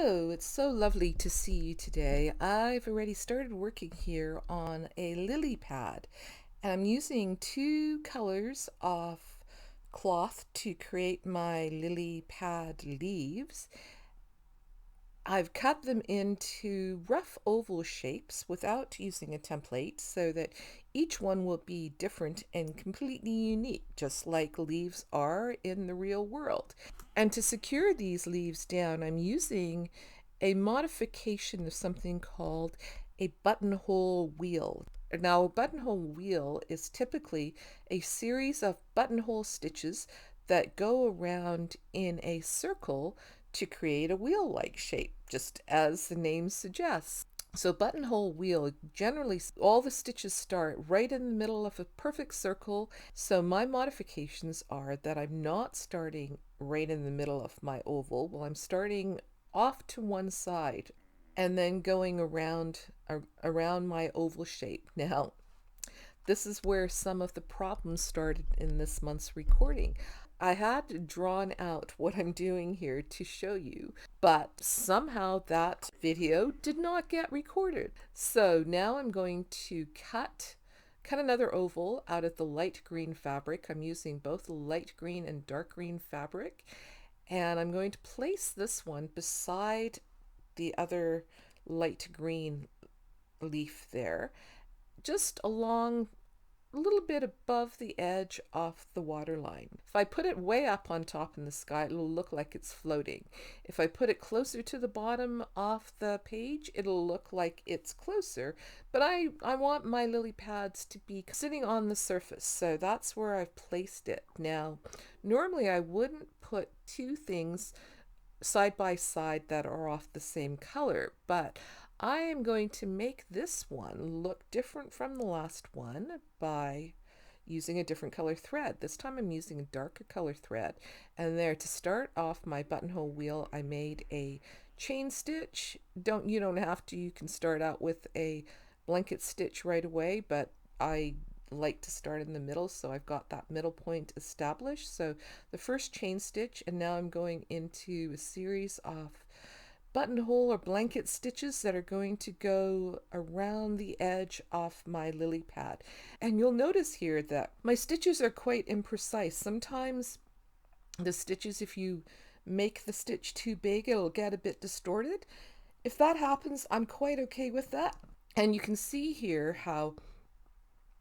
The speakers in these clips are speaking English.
Hello, it's so lovely to see you today. I've already started working here on a lily pad, and I'm using two colors of cloth to create my lily pad leaves. I've cut them into rough oval shapes without using a template so that each one will be different and completely unique, just like leaves are in the real world. And to secure these leaves down, I'm using a modification of something called a buttonhole wheel. Now, a buttonhole wheel is typically a series of buttonhole stitches that go around in a circle to create a wheel-like shape, just as the name suggests. So buttonhole wheel, generally all the stitches start right in the middle of a perfect circle. So my modifications are that I'm not starting right in the middle of my oval. Well, I'm starting off to one side and then going around my oval shape. Now, this is where some of the problems started in this month's recording. I had drawn out what I'm doing here to show you, but somehow that video did not get recorded. So now I'm going to cut another oval out of the light green fabric. I'm using both light green and dark green fabric, and I'm going to place this one beside the other light green leaf there, just along a little bit above the edge of the water line. If I put it way up on top in the sky, it'll look like it's floating. If I put it closer to the bottom of the page, it'll look like it's closer, but I want my lily pads to be sitting on the surface, so that's where I've placed it. Now, normally I wouldn't put two things side by side that are off the same color, but I am going to make this one look different from the last one by using a different color thread. This time I'm using a darker color thread, and there, to start off my buttonhole wheel, I made a chain stitch. You don't have to, you can start out with a blanket stitch right away, but I like to start in the middle, so I've got that middle point established. So the first chain stitch, and now I'm going into a series of buttonhole or blanket stitches that are going to go around the edge of my lily pad. And you'll notice here that my stitches are quite imprecise. Sometimes the stitches, if you make the stitch too big, it'll get a bit distorted. If that happens, I'm quite okay with that. And you can see here how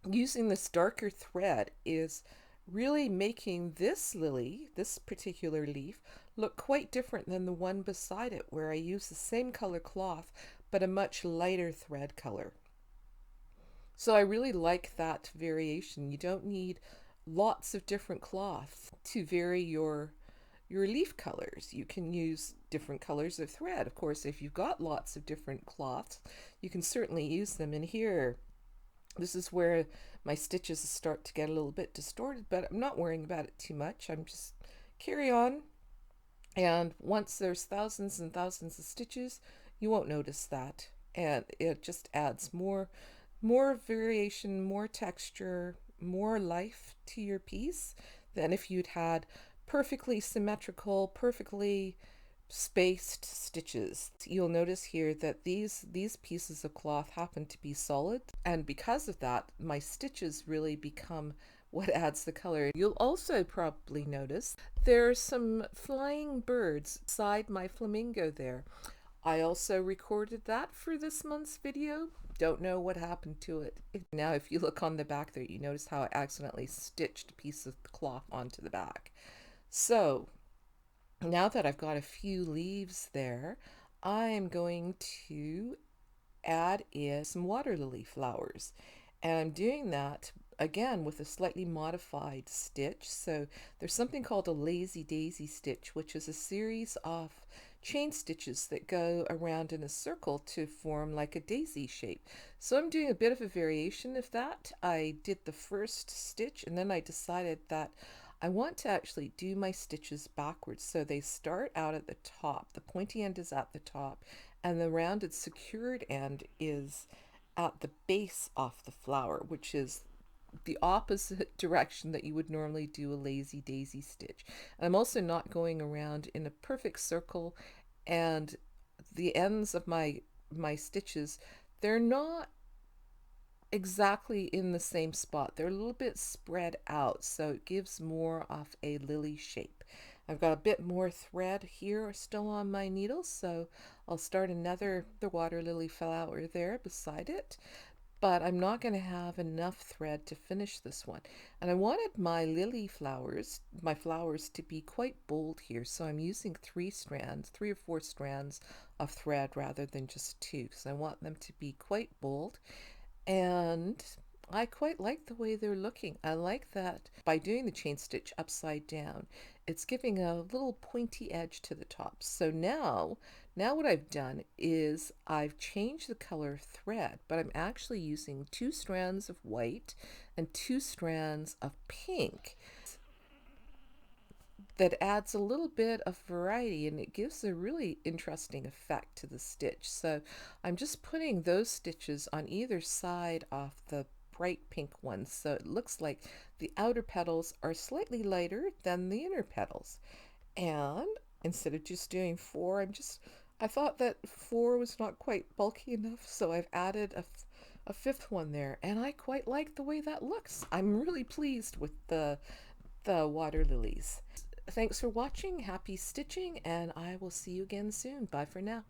using this darker thread is really making this lily, this particular leaf, look quite different than the one beside it, where I use the same color cloth but a much lighter thread color. So I really like that variation. You don't need lots of different cloth to vary your leaf colors. You can use different colors of thread. Of course, if you've got lots of different cloths, you can certainly use them. In here, this is where my stitches start to get a little bit distorted, but I'm not worrying about it too much. I'm just carry on. And once there's thousands and thousands of stitches, you won't notice that. And it just adds more variation, more texture, more life to your piece than if you'd had perfectly symmetrical, perfectly spaced stitches. You'll notice here that these pieces of cloth happen to be solid, and because of that, my stitches really become what adds the color. You'll also probably notice there's some flying birds beside my flamingo there. I also recorded that for this month's video. Don't know what happened to it. Now, if you look on the back there, you notice how I accidentally stitched a piece of cloth onto the back. So now that I've got a few leaves there, I'm going to add in some water lily flowers. And I'm doing that again with a slightly modified stitch. So there's something called a lazy daisy stitch, which is a series of chain stitches that go around in a circle to form like a daisy shape. So I'm doing a bit of a variation of that. I did the first stitch, and then I decided that I want to actually do my stitches backwards. So they start out at the top, the pointy end is at the top, and the rounded secured end is at the base of the flower, which is the opposite direction that you would normally do a lazy daisy stitch. I'm also not going around in a perfect circle and the ends of my stitches, they're not exactly in the same spot. They're a little bit spread out, so it gives more of a lily shape. I've got a bit more thread here still on my needle, so I'll start another the water lily flower there beside it. But I'm not going to have enough thread to finish this one. And I wanted my lily flowers, my flowers, to be quite bold here, so I'm using 3 or 4 strands of thread rather than just 2, because I want them to be quite bold. And I quite like the way they're looking. I like that by doing the chain stitch upside down, it's giving a little pointy edge to the top. So now what I've done is I've changed the color of thread, but I'm actually using 2 strands of white and 2 strands of pink. That adds a little bit of variety, and it gives a really interesting effect to the stitch. So I'm just putting those stitches on either side of the bright pink ones, so it looks like the outer petals are slightly lighter than the inner petals. And instead of just doing 4, I thought that 4 was not quite bulky enough, so I've added a 5th one there, and I quite like the way that looks. I'm really pleased with the water lilies. Thanks for watching, happy stitching, and I will see you again soon. Bye for now.